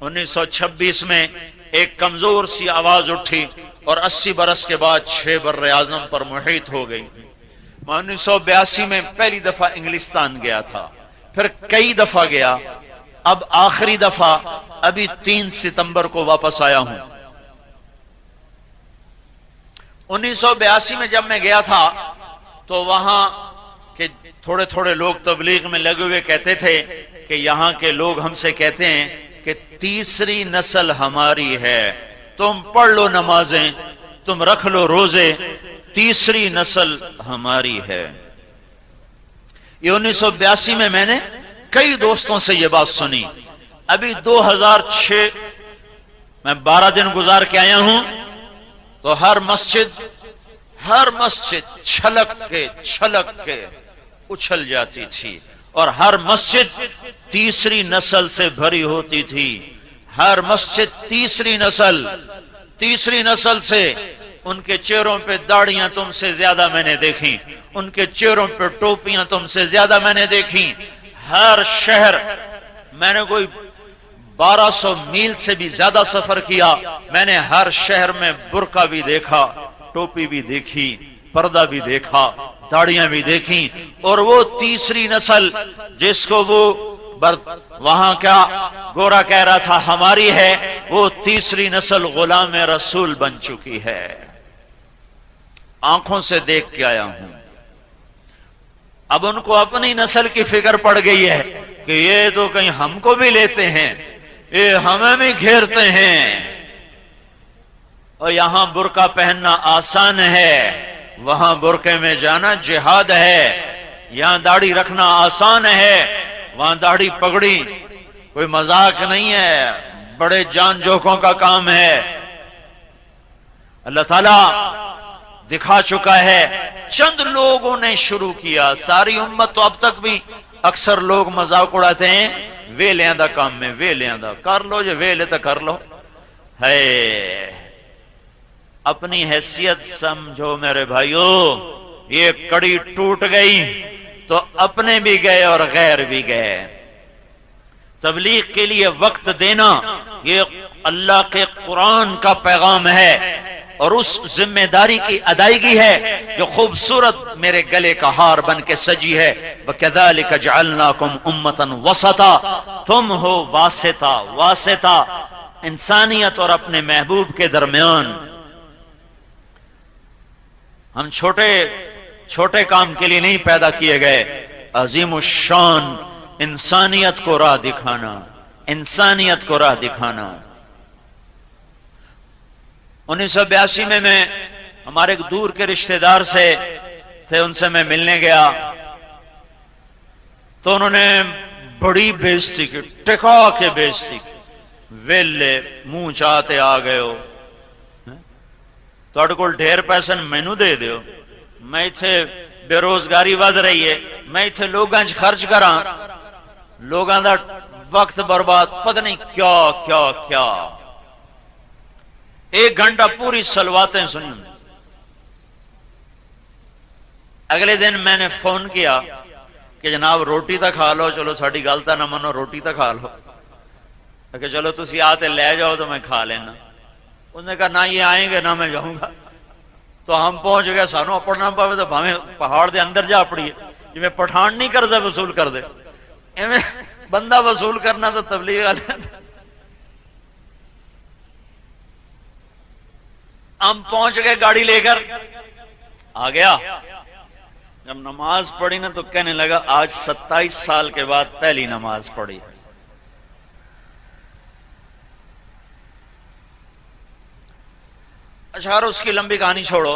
1926 میں ایک کمزور سی آواز اٹھی اور 80 برس کے بعد 6 بر اعظم پر محیط ہو گئی۔ میں 1982 میں پہلی دفعہ انگلستان گیا تھا، پھر کئی دفعہ گیا، اب آخری دفعہ ابھی 3 ستمبر کو واپس آیا ہوں۔ 1982 میں جب میں گیا تھا تو وہاں کے تھوڑے تھوڑے لوگ تبلیغ میں لگے ہوئے کہتے تھے کہ یہاں کے لوگ ہم سے کہتے ہیں کہ تیسری نسل ہماری ہے، تم پڑھ لو نمازیں، تم رکھ لو روزے، تیسری نسل ہماری ہے۔ یہ 1982 میں نے کئی دوستوں سے یہ بات سنی۔ ابھی 2006 میں 12 دن گزار کے آیا ہوں تو ہر مسجد چھلک کے اچھل جاتی تھی، اور ہر مسجد تیسری نسل سے بھری ہوتی تھی۔ ہر مسجد تیسری نسل سے، ان کے چہروں پہ داڑیاں تم سے زیادہ میں نے دیکھی، ان کے چہروں پہ ٹوپیاں تم سے زیادہ میں نے دیکھی۔ ہر شہر میں نے کوئی 1200 میل سے بھی زیادہ سفر کیا، میں نے ہر شہر میں برقع بھی دیکھا، ٹوپی بھی دیکھی، پردہ بھی دیکھا، داڑیاں بھی دیکھی۔ اور وہ تیسری نسل جس کو وہ وہاں کا گورا کہہ رہا تھا ہماری ہے، وہ تیسری نسل غلام رسول بن چکی ہے۔ آنکھوں سے دیکھ کے آیا ہوں۔ اب ان کو اپنی نسل کی فکر پڑ گئی ہے کہ یہ تو کہیں ہم کو بھی لیتے ہیں، یہ ہمیں بھی گھیرتے ہیں، اور یہاں برقع پہننا آسان ہے، وہاں برقعے میں جانا جہاد ہے۔ یہاں داڑھی رکھنا آسان ہے، وہاں داڑھی پگڑی کوئی مذاق نہیں ہے، بڑے جان جوکوں کا کام ہے۔ اللہ تعالیٰ دکھا چکا ہے، چند لوگوں نے شروع کیا، ساری امت تو اب تک بھی اکثر لوگ مذاق اڑاتے ہیں، ویلیاں دا کام میں، ویلیاں دا کر لو، جو ویلے تو کر لو ہے۔ اپنی حیثیت سمجھو میرے بھائیو، یہ کڑی ٹوٹ گئی تو اپنے بھی گئے اور غیر بھی گئے۔ تبلیغ کے لیے وقت دینا یہ اللہ کے قرآن کا پیغام ہے، اور اس ذمہ داری کی ادائیگی ہے جو خوبصورت میرے گلے کا ہار بن کے سجی ہے۔ وَكَذَلِكَ جَعَلْنَاكُمْ أُمَّةً وَسَطًا، تم ہو واسطہ انسانیت اور اپنے محبوب کے درمیان۔ ہم چھوٹے کام کے لیے نہیں پیدا کیے گئے، عظیم الشان انسانیت کو راہ دکھانا۔ 1982 میں ہمارے ایک دور کے رشتہ دار سے تھے، ان سے میں ملنے گیا تو انہوں نے بڑی بےزتی کی، ٹکا کے بےزتی کی، ویلے منہ چاہتے آ گئے ہو، تھوڑے کول ڈھیر پیسے مینو دے دیو، میں اتنے بے روزگاری ود رہی ہے، میں اتنے لوگاں خرچ کراں، لوگاں دا وقت برباد، پتہ نہیں کیا 1 گھنٹہ پوری سلواتیں سنی۔ اگلے دن میں نے فون کیا کہ جناب روٹی تو کھا لو، چلو ساڑی گل تو نہ منو، روٹی تو کھا لو، کہ چلو تسی آتے لے جاؤ تو میں کھا لینا۔ اس نے کہا نہ یہ آئیں گے نہ میں جاؤں گا۔ تو ہم پہنچ گئے، سانو اپڑنا پاوے تو بھاویں پہاڑ دے اندر جا پڑیے، جی میں پٹھان نہیں قرضہ وصول کر دے، ایویں بندہ وصول کرنا تو تبلیغ والے۔ ہم پہنچ گئے گاڑی لے کر، آ گیا، جب نماز پڑھی نا تو کہنے لگا آج 27 سال کے بعد پہلی نماز پڑھی۔ اچھا، اس کی لمبی کہانی چھوڑو،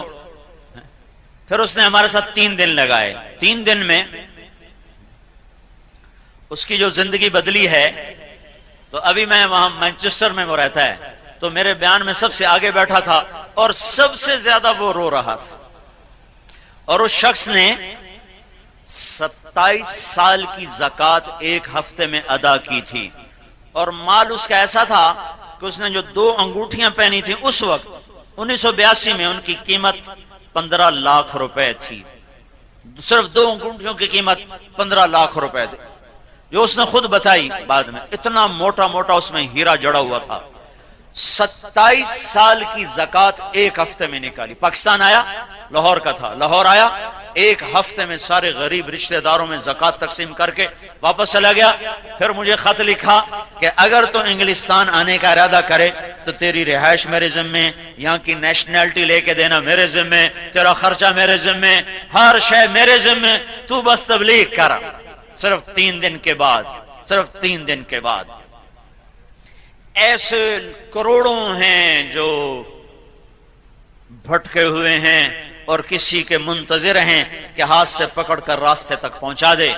پھر اس نے ہمارے ساتھ 3 دن لگائے۔ 3 دن میں اس کی جو زندگی بدلی ہے، تو ابھی میں وہاں مانچسٹر میں وہ رہتا ہے، تو میرے بیان میں سب سے آگے بیٹھا تھا اور سب سے زیادہ وہ رو رہا تھا، اور اس شخص نے 27 سال کی زکوٰۃ 1 ہفتے میں ادا کی تھی، اور مال اس کا ایسا تھا کہ اس نے جو 2 انگوٹھیاں پہنی تھیں اس وقت 1982 میں ان کی قیمت 15 لاکھ روپے تھی، صرف 2 انگوٹھیوں کی قیمت 15 لاکھ روپے تھی۔ جو اس نے خود بتائی بعد میں، اتنا موٹا موٹا اس میں ہیرا جڑا ہوا تھا. 27 سال کی زکات ایک ہفتے میں نکالی. پاکستان آیا، لاہور کا تھا، لاہور آیا، ایک ہفتے میں سارے غریب رشتہ داروں میں زکات تقسیم کر کے واپس چلا گیا. پھر مجھے خط لکھا کہ اگر تو انگلستان آنے کا ارادہ کرے تو تیری رہائش میرے ذمے، یہاں کی نیشنلٹی لے کے دینا میرے ذمے، تیرا خرچہ میرے ذمے، ہر شے میرے ذمے، تو بس تبلیغ کر. صرف 3 دن کے بعد، صرف 3 دن کے بعد ایسے کروڑوں ہیں جو بھٹکے ہوئے ہیں اور کسی کے منتظر ہیں کہ ہاتھ سے پکڑ کر راستے تک پہنچا دے.